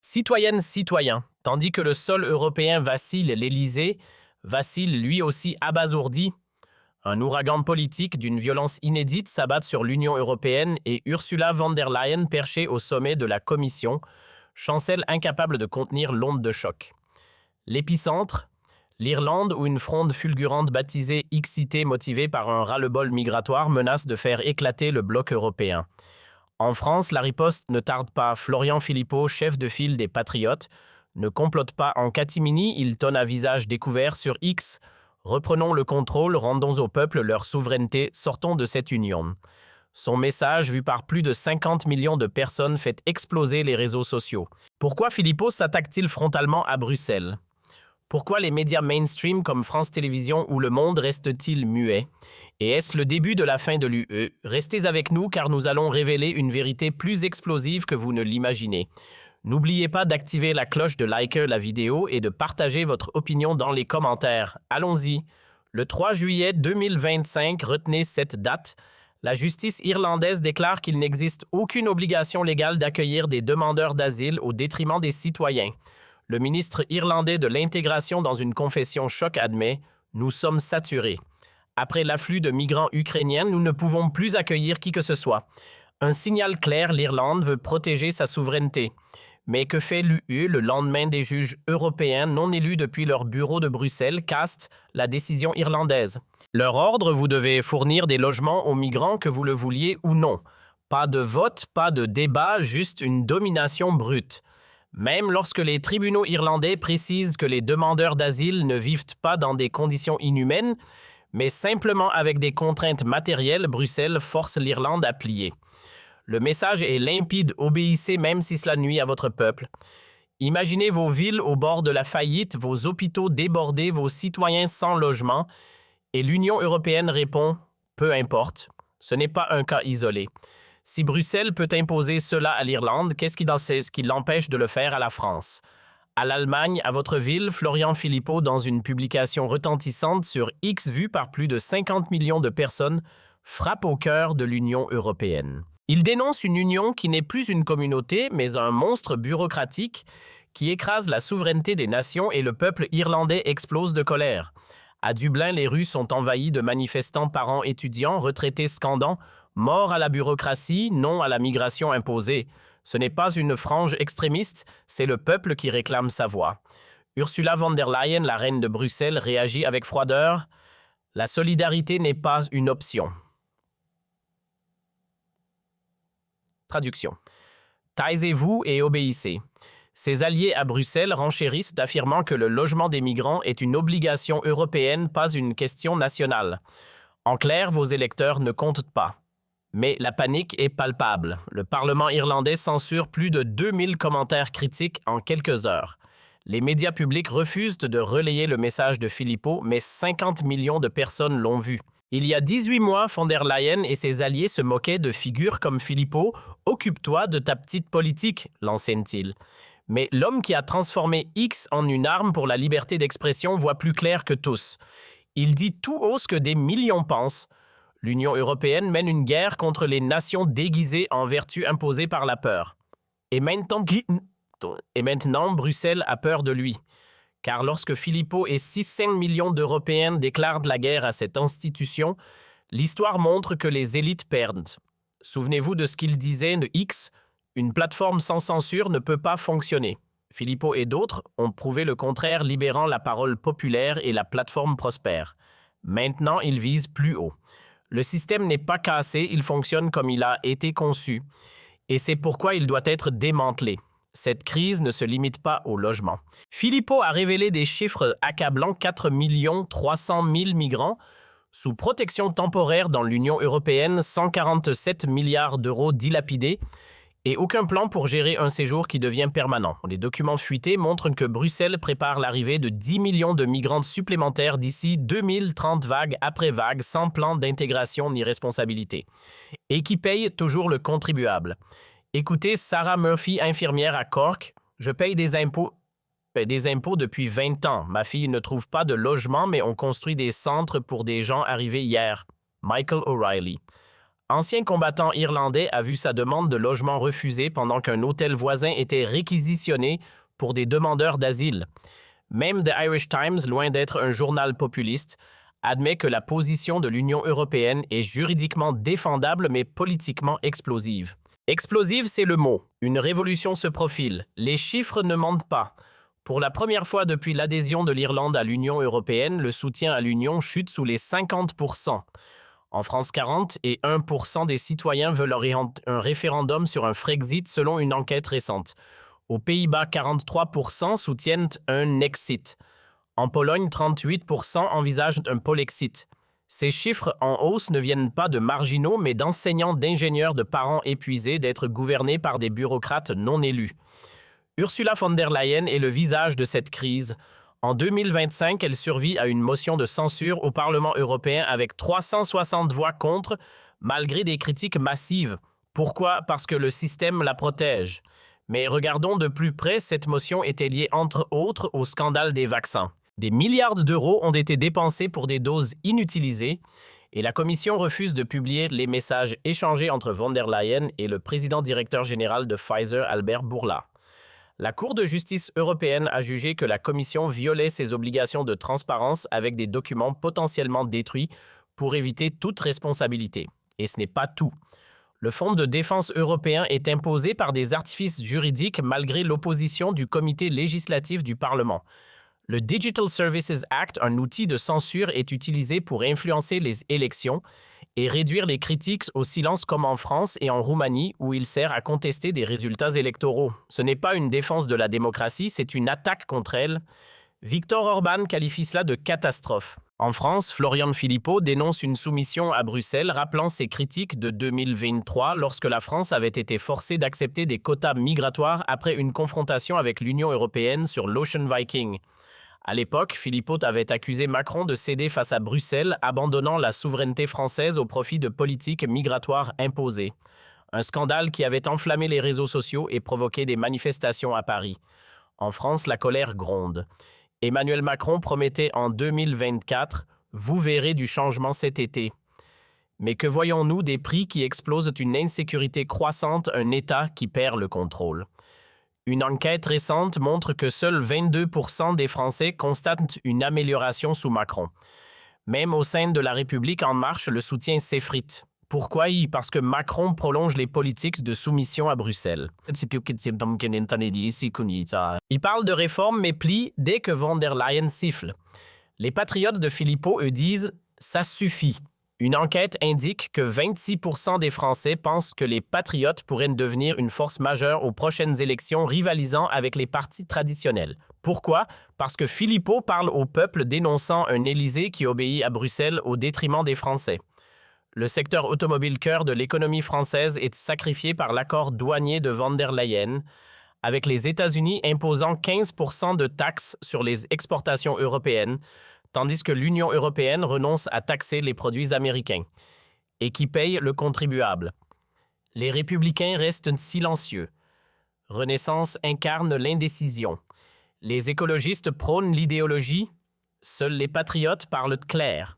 Citoyennes, citoyens, tandis que le sol européen vacille, l'Élysée vacille lui aussi abasourdi. Un ouragan politique d'une violence inédite s'abat sur l'Union européenne et Ursula von der Leyen, perchée au sommet de la Commission, chancelle incapable de contenir l'onde de choc. L'épicentre, l'Irlande, où une fronde fulgurante baptisée X-Cité motivée par un ras-le-bol migratoire menace de faire éclater le bloc européen. En France, la riposte ne tarde pas. Florian Philippot, chef de file des Patriotes, ne complote pas en catimini, il tonne à visage découvert sur X. Reprenons le contrôle, rendons au peuple leur souveraineté, sortons de cette union. Son message, vu par plus de 50 millions de personnes, fait exploser les réseaux sociaux. Pourquoi Philippot s'attaque-t-il frontalement à Bruxelles? Pourquoi les médias mainstream comme France Télévisions ou Le Monde restent-ils muets? Et est-ce le début de la fin de l'UE? Restez avec nous car nous allons révéler une vérité plus explosive que vous ne l'imaginez. N'oubliez pas d'activer la cloche, de liker la vidéo et de partager votre opinion dans les commentaires. Allons-y. Le 3 juillet 2025, retenez cette date. La justice irlandaise déclare qu'il n'existe aucune obligation légale d'accueillir des demandeurs d'asile au détriment des citoyens. Le ministre irlandais de l'Intégration, dans une confession choc, admet « Nous sommes saturés. Après l'afflux de migrants ukrainiens, nous ne pouvons plus accueillir qui que ce soit. » Un signal clair, l'Irlande veut protéger sa souveraineté. Mais que fait l'UE le lendemain des juges européens non élus depuis leur bureau de Bruxelles castent la décision irlandaise? Leur ordre, vous devez fournir des logements aux migrants que vous le vouliez ou non. Pas de vote, pas de débat, juste une domination brute. Même lorsque les tribunaux irlandais précisent que les demandeurs d'asile ne vivent pas dans des conditions inhumaines, mais simplement avec des contraintes matérielles, Bruxelles force l'Irlande à plier. Le message est limpide, obéissez même si cela nuit à votre peuple. Imaginez vos villes au bord de la faillite, vos hôpitaux débordés, vos citoyens sans logement, et l'Union européenne répond « peu importe, ce n'est pas un cas isolé ». Si Bruxelles peut imposer cela à l'Irlande, qu'est-ce qui l'empêche de le faire à la France? À l'Allemagne, à votre ville, Florian Philippot, dans une publication retentissante sur X vue par plus de 50 millions de personnes, frappe au cœur de l'Union européenne. Il dénonce une union qui n'est plus une communauté, mais un monstre bureaucratique qui écrase la souveraineté des nations et le peuple irlandais explose de colère. À Dublin, les rues sont envahies de manifestants, parents, étudiants, retraités scandant « Mort à la bureaucratie, non à la migration imposée ». Ce n'est pas une frange extrémiste, c'est le peuple qui réclame sa voix. Ursula von der Leyen, la reine de Bruxelles, réagit avec froideur. La solidarité n'est pas une option. Traduction. Taisez-vous et obéissez. Ses alliés à Bruxelles renchérissent d'affirmant que le logement des migrants est une obligation européenne, pas une question nationale. En clair, vos électeurs ne comptent pas. Mais la panique est palpable. Le Parlement irlandais censure plus de 2000 commentaires critiques en quelques heures. Les médias publics refusent de relayer le message de Philippot, mais 50 millions de personnes l'ont vu. Il y a 18 mois, von der Leyen et ses alliés se moquaient de figures comme Philippot. « Occupe-toi de ta petite politique », l'enseigne-t-il. Mais l'homme qui a transformé X en une arme pour la liberté d'expression voit plus clair que tous. Il dit tout haut ce que des millions pensent. L'Union européenne mène une guerre contre les nations déguisées en vertu imposée par la peur. Et maintenant, Bruxelles a peur de lui. Car lorsque Philippot et 600 millions d'Européens déclarent la guerre à cette institution, l'histoire montre que les élites perdent. Souvenez-vous de ce qu'il disait de X, une plateforme sans censure ne peut pas fonctionner. Philippot et d'autres ont prouvé le contraire, libérant la parole populaire et la plateforme prospère. Maintenant, ils visent plus haut. Le système n'est pas cassé, il fonctionne comme il a été conçu. Et c'est pourquoi il doit être démantelé. Cette crise ne se limite pas au logement. Philippot a révélé des chiffres accablants: 4 300 000 migrants sous protection temporaire dans l'Union européenne, 147 milliards d'euros dilapidés et aucun plan pour gérer un séjour qui devient permanent. Les documents fuités montrent que Bruxelles prépare l'arrivée de 10 millions de migrants supplémentaires d'ici 2030, vague après vague, sans plan d'intégration ni responsabilité. Et qui paye toujours le contribuable. Écoutez Sarah Murphy, infirmière à Cork. « Je paye des impôts depuis 20 ans. Ma fille ne trouve pas de logement, mais on construit des centres pour des gens arrivés hier. » Michael O'Reilly. Ancien combattant irlandais a vu sa demande de logement refusée pendant qu'un hôtel voisin était réquisitionné pour des demandeurs d'asile. Même The Irish Times, loin d'être un journal populiste, admet que la position de l'Union européenne est juridiquement défendable mais politiquement explosive. Explosive, c'est le mot. Une révolution se profile. Les chiffres ne mentent pas. Pour la première fois depuis l'adhésion de l'Irlande à l'Union européenne, le soutien à l'Union chute sous les 50%. En France, 41% des citoyens veulent un référendum sur un Frexit selon une enquête récente. Aux Pays-Bas, 43% soutiennent un Exit. En Pologne, 38% envisagent un Polexit. Ces chiffres en hausse ne viennent pas de marginaux, mais d'enseignants, d'ingénieurs, de parents épuisés d'être gouvernés par des bureaucrates non élus. Ursula von der Leyen est le visage de cette crise. En 2025, elle survit à une motion de censure au Parlement européen avec 360 voix contre, malgré des critiques massives. Pourquoi? Parce que le système la protège. Mais regardons de plus près, cette motion était liée entre autres au scandale des vaccins. Des milliards d'euros ont été dépensés pour des doses inutilisées et la Commission refuse de publier les messages échangés entre von der Leyen et le président directeur général de Pfizer, Albert Bourla. La Cour de justice européenne a jugé que la Commission violait ses obligations de transparence avec des documents potentiellement détruits pour éviter toute responsabilité. Et ce n'est pas tout. Le Fonds de défense européen est imposé par des artifices juridiques malgré l'opposition du comité législatif du Parlement. Le Digital Services Act, un outil de censure, est utilisé pour influencer les élections et réduire les critiques au silence comme en France et en Roumanie où il sert à contester des résultats électoraux. Ce n'est pas une défense de la démocratie, c'est une attaque contre elle. Viktor Orban qualifie cela de catastrophe. En France, Florian Philippot dénonce une soumission à Bruxelles rappelant ses critiques de 2023 lorsque la France avait été forcée d'accepter des quotas migratoires après une confrontation avec l'Union européenne sur l'Ocean Viking. À l'époque, Philippot avait accusé Macron de céder face à Bruxelles, abandonnant la souveraineté française au profit de politiques migratoires imposées. Un scandale qui avait enflammé les réseaux sociaux et provoqué des manifestations à Paris. En France, la colère gronde. Emmanuel Macron promettait en 2024 « Vous verrez du changement cet été ». Mais que voyons-nous des prix qui explosent, une insécurité croissante, un État qui perd le contrôle? Une enquête récente montre que seuls 22% des Français constatent une amélioration sous Macron. Même au sein de la République en marche, le soutien s'effrite. Pourquoi? Parce que Macron prolonge les politiques de soumission à Bruxelles. Il parle de réforme mais plie dès que von der Leyen siffle. Les patriotes de Philippot, eux, disent « ça suffit ». Une enquête indique que 26% des Français pensent que les patriotes pourraient devenir une force majeure aux prochaines élections rivalisant avec les partis traditionnels. Pourquoi? Parce que Philippot parle au peuple dénonçant un Élysée qui obéit à Bruxelles au détriment des Français. Le secteur automobile cœur de l'économie française est sacrifié par l'accord douanier de von der Leyen, avec les États-Unis imposant 15% de taxes sur les exportations européennes, tandis que l'Union européenne renonce à taxer les produits américains. Et qui paye le contribuable? Les républicains restent silencieux. Renaissance incarne l'indécision. Les écologistes prônent l'idéologie. Seuls les patriotes parlent clair.